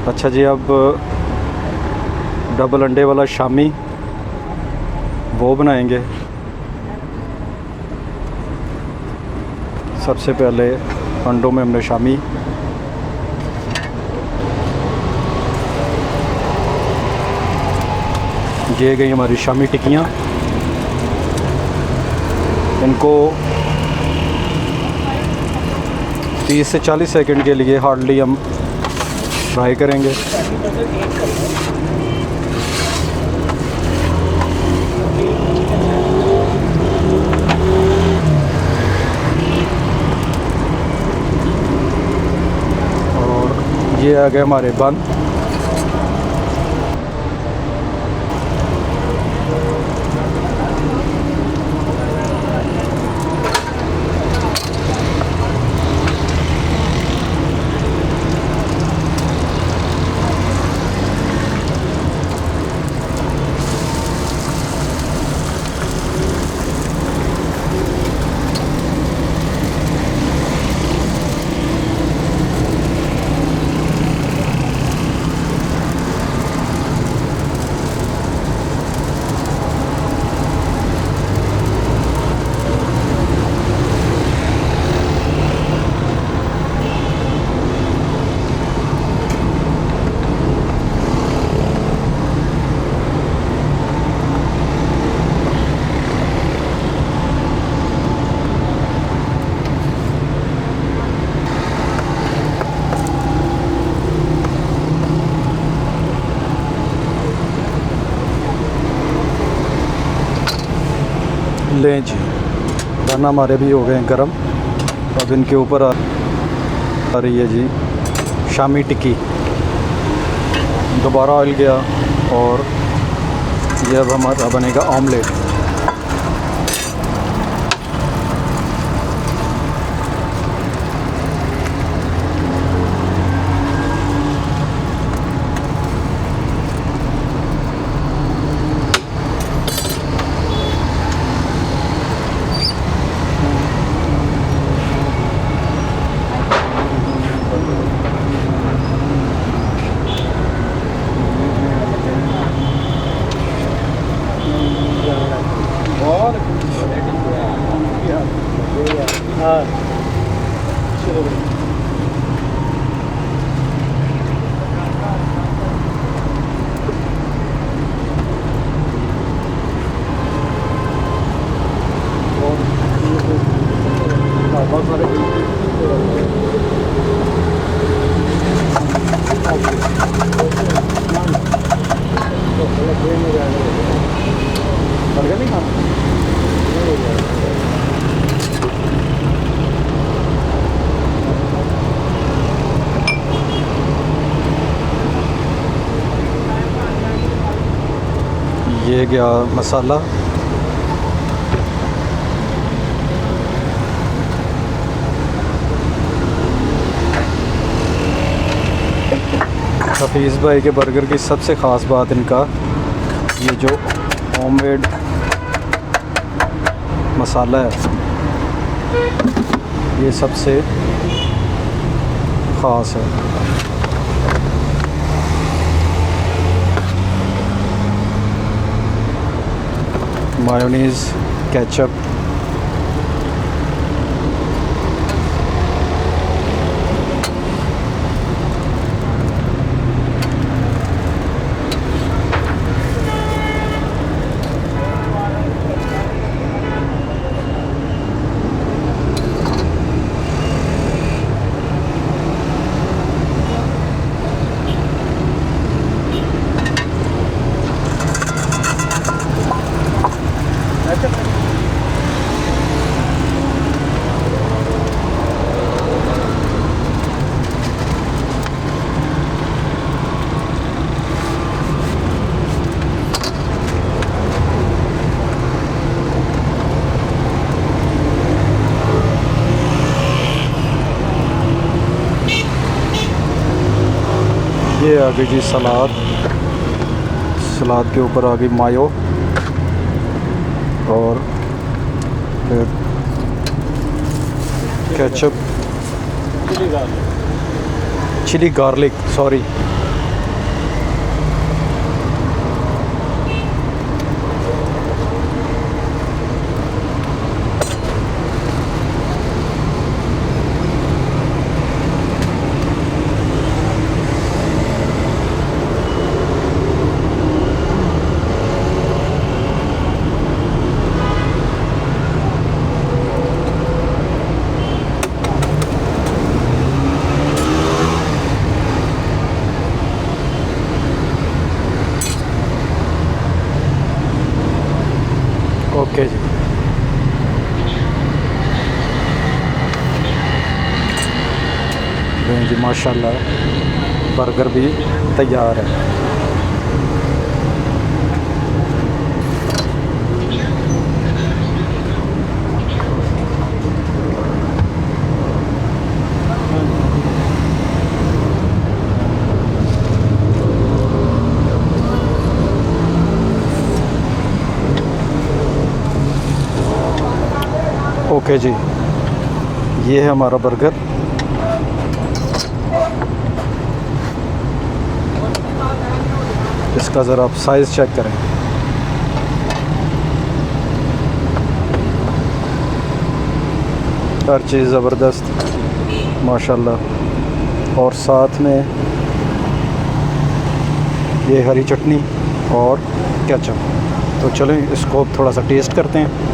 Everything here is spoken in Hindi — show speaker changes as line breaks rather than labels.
अच्छा जी, अब डबल अंडे वाला शामी वो बनाएंगे। सबसे पहले अंडों में हमने शामी, ये गई हमारी शामी टिक्कियाँ। इनको 30 से 40 सेकंड के लिए हार्डली हम फ्राई करेंगे। और ये आ गए हमारे बंद। लें जी, बन हमारे भी हो गए हैं गरम। अब इनके ऊपर आ रही है जी शामी टिक्की। दोबारा ऑयल गया और ये अब हमारा बनेगा ऑमलेट। ये गया मसाला। हफीज़ भाई के बर्गर की सबसे ख़ास बात इनका ये जो होममेड मसाला है, ये सबसे ख़ास है। मायोनीज़, केचप, ये आ गई जी सलाद। सलाद के ऊपर आ गई मायो और फिर केचप, चिली गार्लिक, सॉरी गए हैं जी माशाल्लाह। बर्गर भी तैयार है। ओके जी, ये है हमारा बर्गर। इसका ज़रा आप साइज़ चेक करें। हर चीज़ ज़बरदस्त माशाल्लाह। और साथ में ये हरी चटनी और केचप। तो चलें इसको थोड़ा सा टेस्ट करते हैं।